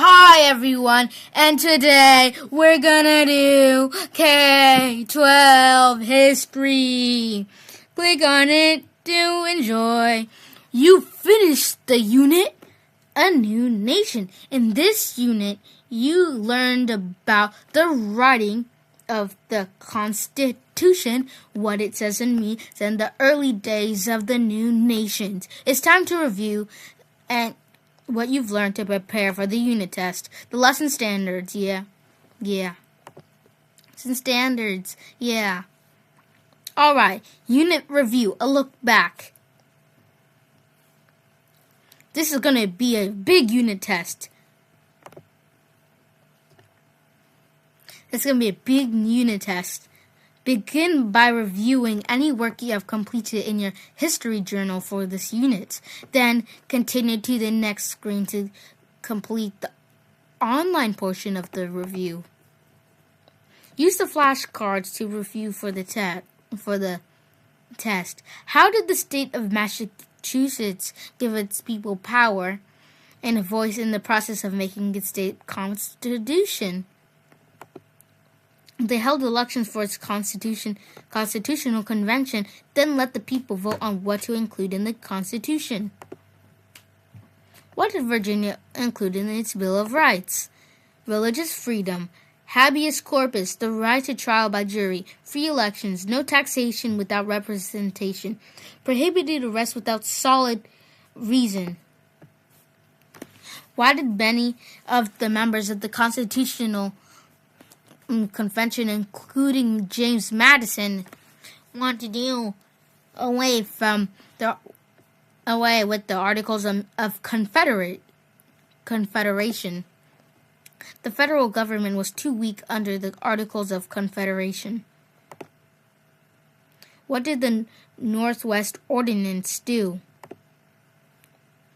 Hi everyone, and today we're gonna do K12 History. Click on it to enjoy. You finished the unit, A New Nation. In this unit, you learned about the writing of the Constitution, what it says and means, and the early days of the new nations. It's time to review and what you've learned to prepare for the unit test. The lesson standards, yeah. Lesson standards, yeah. Alright, unit review, a look back. This is going to be a big unit test. It's going to be a big unit test. Begin by reviewing any work you have completed in your history journal for this unit. Then continue to the next screen to complete the online portion of the review. Use the flashcards to review for the test. How did the state of Massachusetts give its people power and a voice in the process of making its state constitution? They held elections for its constitutional convention, then let the people vote on what to include in the Constitution. What did Virginia include in its Bill of Rights? Religious freedom, habeas corpus, the right to trial by jury, free elections, no taxation without representation, prohibited arrest without solid reason. Why did many of the members of the Constitutional Convention, including James Madison, want to do away with the Articles of Confederation? The federal government was too weak under the Articles of Confederation. What did the Northwest Ordinance do?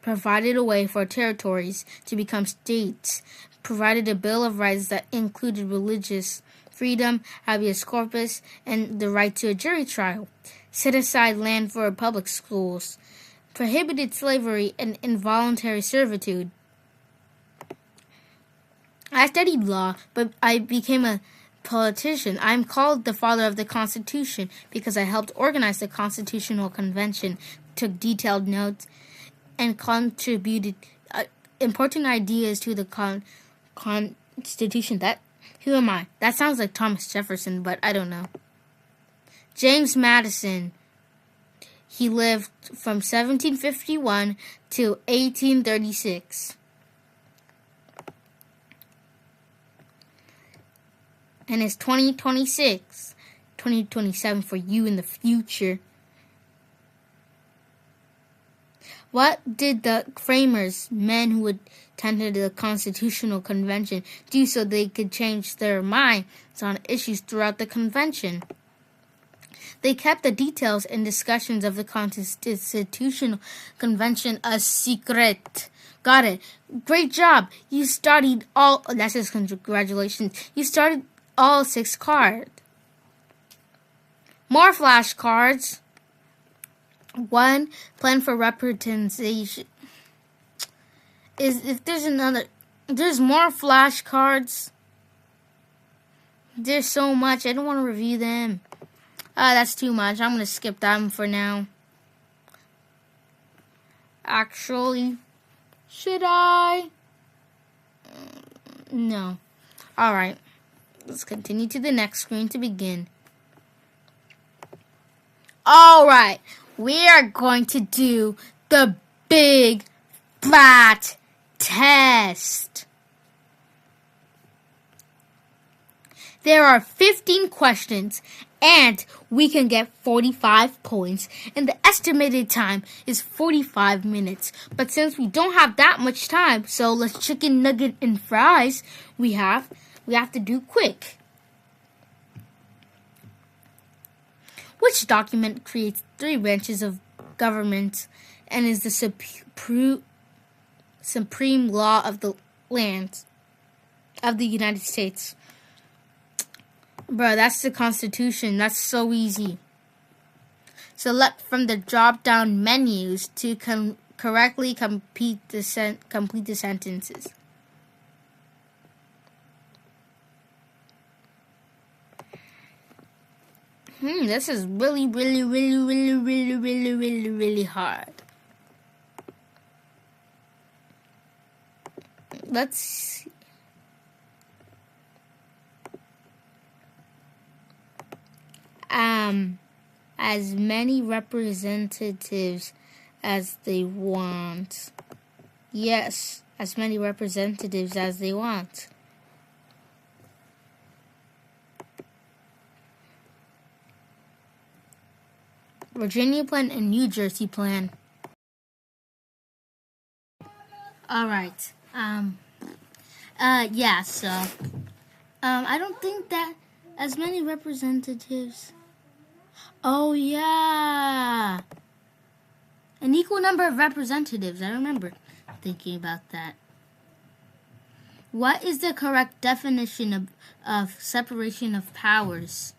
Provided a way for territories to become states, provided a Bill of Rights that included religious freedom, habeas corpus, and the right to a jury trial, set aside land for public schools, prohibited slavery and involuntary servitude. I studied law, but I became a politician. I am called the father of the Constitution because I helped organize the Constitutional Convention, took detailed notes, and contributed important ideas to the Constitution. Who am I? That sounds like Thomas Jefferson, but I don't know. James Madison. He lived from 1751 to 1836. And it's 2027 for you in the future. What did the framers, men who attended the Constitutional Convention, do so they could change their minds on issues throughout the convention? They kept the details and discussions of the Constitutional Convention a secret. Got it. Great job. You studied all... That says congratulations. You studied all 6 cards. More flashcards. 1. Plan for representation. There's more flashcards. There's so much. I don't want to review them. That's too much. I'm going to skip them for now. Actually, should I? No. Alright. Let's continue to the next screen to begin. Alright. We are going to do the big flat test. There are 15 questions, and we can get 45 points, and the estimated time is 45 minutes. But since we don't have that much time, so let's chicken nugget and fries, we have to do quick. Which document creates 3 branches of government and is the supreme law of the land of the United States? Bro, that's the Constitution. That's so easy. Select from the drop-down menus to correctly complete the sentences. This is really, really, really, really, really, really, really, really hard. Let's see. As many representatives as they want. Yes, as many representatives as they want. Virginia plan and New Jersey plan. All right. I don't think that as many representatives. Oh, yeah. An equal number of representatives. I remember thinking about that. What is the correct definition of separation of powers?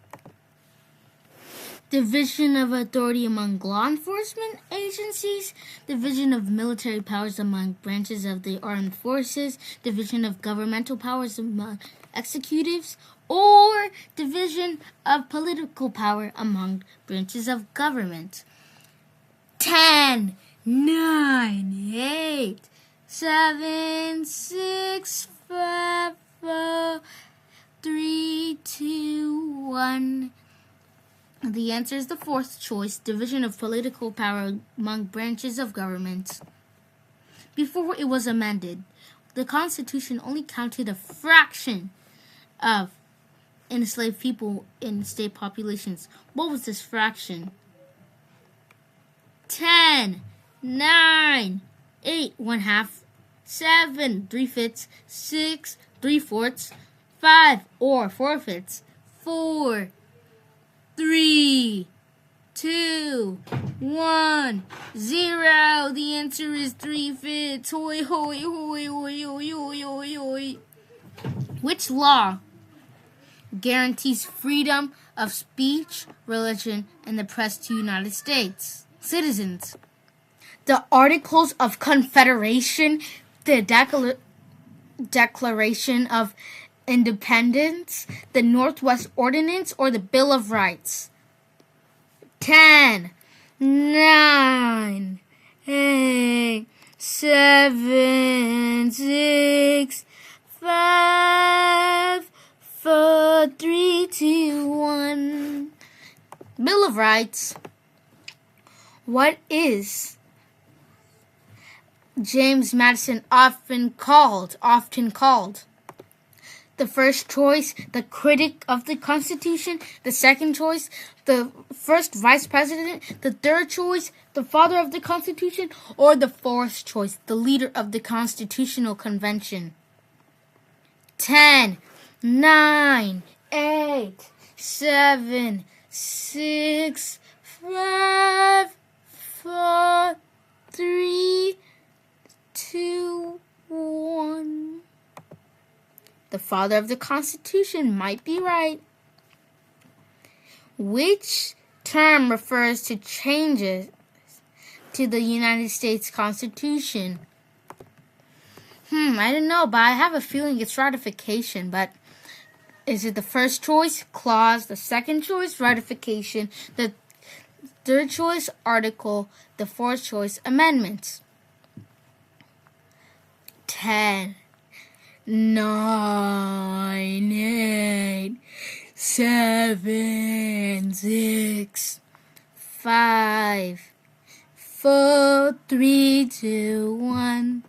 Division of authority among law enforcement agencies, division of military powers among branches of the armed forces, division of governmental powers among executives, or division of political power among branches of government. 10, 9, 8, 7, 6, 5, 4, 3, 2, 1. The answer is the fourth choice, division of political power among branches of government. Before it was amended, the Constitution only counted a fraction of enslaved people in state populations. What was this fraction? 10, 9, 8, 1/2, 7, 3/5, 6, 3/4, 5, or 4/5, 4, 3, 2, 1, 0. The answer is 3/5. Hoi, hoi, hoi, hoi, hoi, hoi, hoi, hoi. Which law guarantees freedom of speech, religion, and the press to United States citizens? The Articles of Confederation, the Declaration of Independence, the Northwest Ordinance, or the Bill of Rights? 10, 9, 8, 7, 6, 5, 4, 3, 2, 1. Bill of Rights. What is James Madison often called? The first choice, the critic of the Constitution. The second choice, the first vice president. The third choice, the father of the Constitution. Or the fourth choice, the leader of the Constitutional Convention. 10, 9, 8, 7, 6, 5, 4, 3, 2, 1. The father of the Constitution might be right. Which term refers to changes to the United States Constitution? I don't know, but I have a feeling it's ratification. But is it the first choice, clause, the second choice, ratification, the third choice, article, the fourth choice, amendments? 10, 9, 8, 7, 6, 5, 4, 3, 2, 1.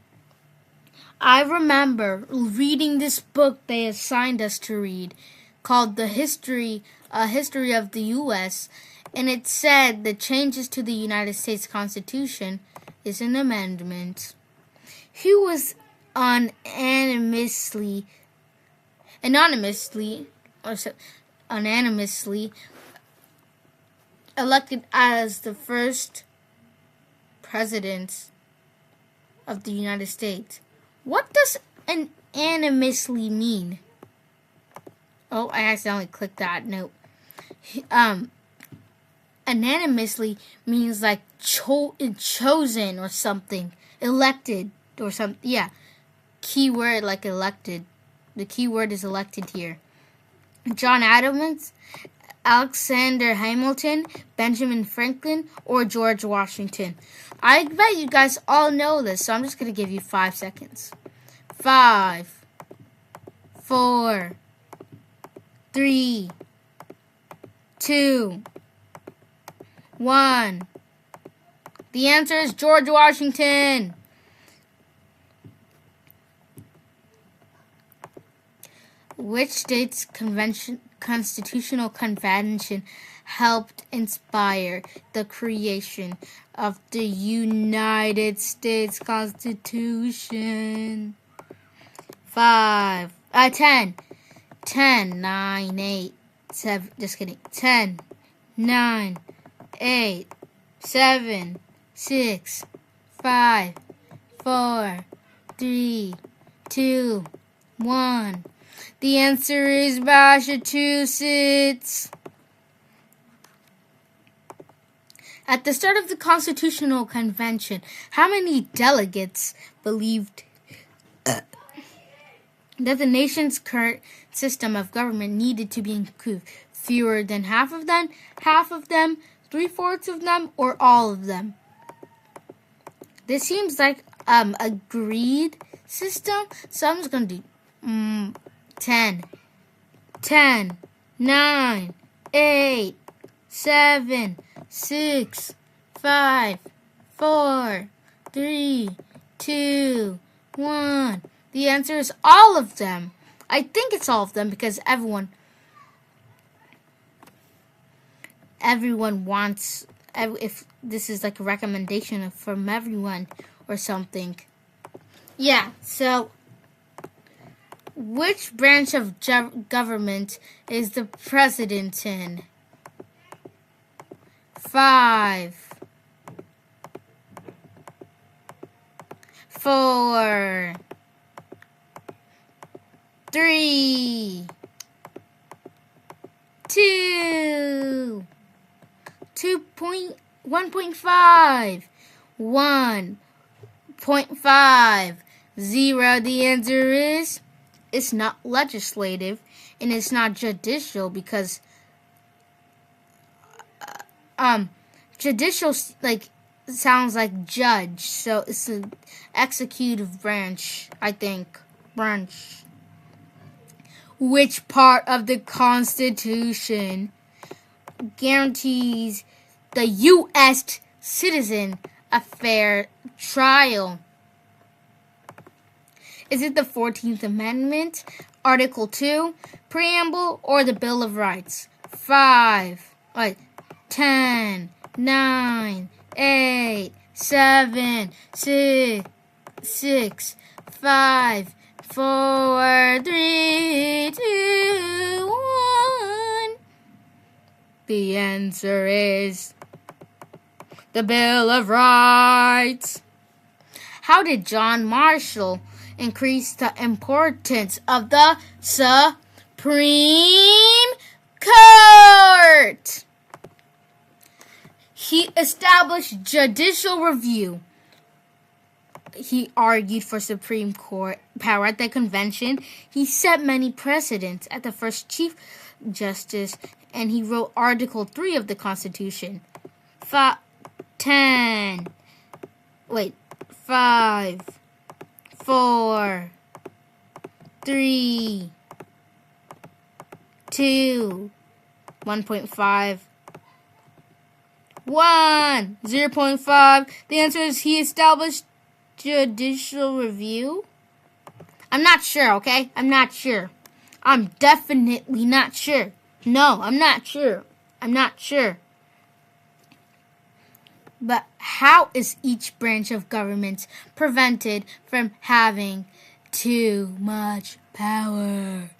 I remember reading this book they assigned us to read called A History of the U.S., and it said the changes to the United States Constitution is an amendment. He was unanimously elected as the first president of the United States. What does unanimously mean? Oh, I accidentally clicked that. No. Unanimously means like chosen or something. Elected or something. Yeah. Keyword like elected. The keyword is elected here. John Adams Alexander Hamilton, Benjamin Franklin, or George Washington? I bet you guys all know this, so I'm just going to give you 5 seconds. 5, 4, 3, 2, 1. The answer is George Washington. Which state's constitutional convention helped inspire the creation of the United States Constitution? 10, 9, 8, 7, just kidding, 10, 9, 8, 7, 6, 5, 4, 3, 2, 1. The answer is Massachusetts. At the start of the Constitutional Convention, how many delegates believed that the nation's current system of government needed to be improved? Fewer than half of them, 3/4 of them, or all of them? This seems like agreed system, so I'm just going to do 10, 9, 8, 7, 6, 5, 4, 3, 2, 1. The answer is all of them. I think it's all of them because everyone wants, if this is like a recommendation from everyone or something. Yeah, so which branch of government is the president in? 5, 4, 3, 2, 1.5, 1.5, 0. The answer is it's not legislative and it's not judicial because judicial sounds like judge, so it's an executive branch, I think. Which part of the Constitution guarantees the U.S. citizen a fair trial? Is it the 14th Amendment, Article 2, Preamble, or the Bill of Rights? 10, 9, 8, 7, 6, 5, 4, 3, 2, 1. The answer is the Bill of Rights. How did John Marshall increase the importance of the Supreme Court? He established judicial review. He argued for Supreme Court power at the convention. He set many precedents at the first Chief Justice, and he wrote Article 3 of the Constitution. 5, 4, 3, 2, 1.5, 1, 0.5. The answer is he established judicial review. I'm not sure, okay? I'm not sure. I'm definitely not sure. No, I'm not sure. I'm not sure. But how is each branch of government prevented from having too much power?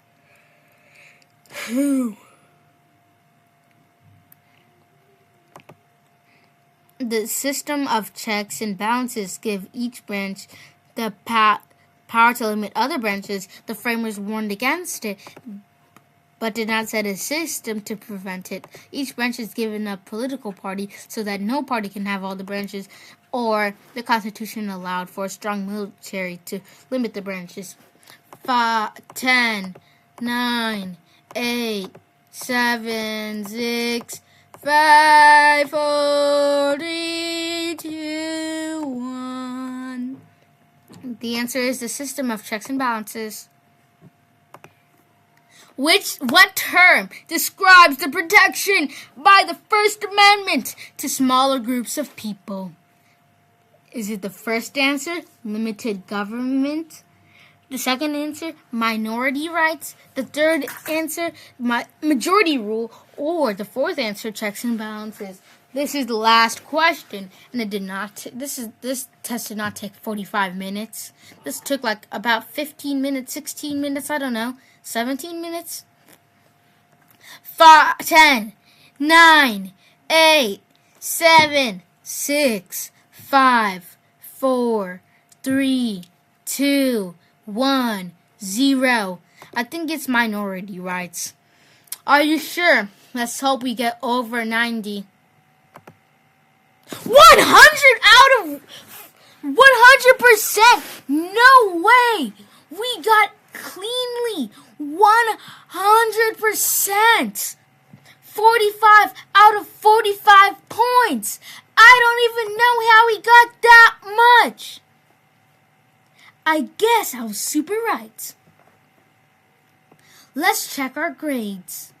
The system of checks and balances give each branch the power to limit other branches. The framers warned against it, but did not set a system to prevent it. Each branch is given a political party so that no party can have all the branches, or the Constitution allowed for a strong military to limit the branches. 10, 9, 8, 7, 6, 5, 4, 3, 2, 1. The answer is the system of checks and balances. What term describes the protection by the First Amendment to smaller groups of people? Is it the first answer, limited government? The second answer, minority rights? The third answer, majority rule? Or the fourth answer, checks and balances? This is the last question, and this test did not take 45 minutes. This took like about 15 minutes, 16 minutes, I don't know, 17 minutes. 10, 9, 8, 7, 6, 5, 4, 3, 2, 1, 0. I think it's minority rights. Are you sure? Let's hope we get over 90. 100 out of 100%! No way! We got cleanly 100%! 45 out of 45 points! I don't even know how we got that much! I guess I was super right. Let's check our grades.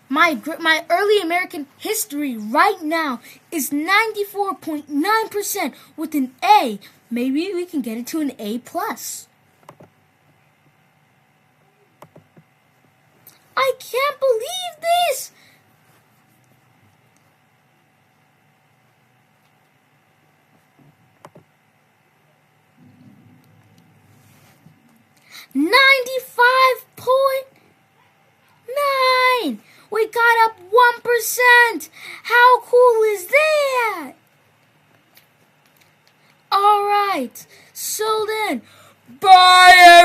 My early American history right now is 94.9% with an A. Maybe we can get it to an A+. I can't believe this! $95.9! We got up 1%! How cool is that? Alright, so then, bye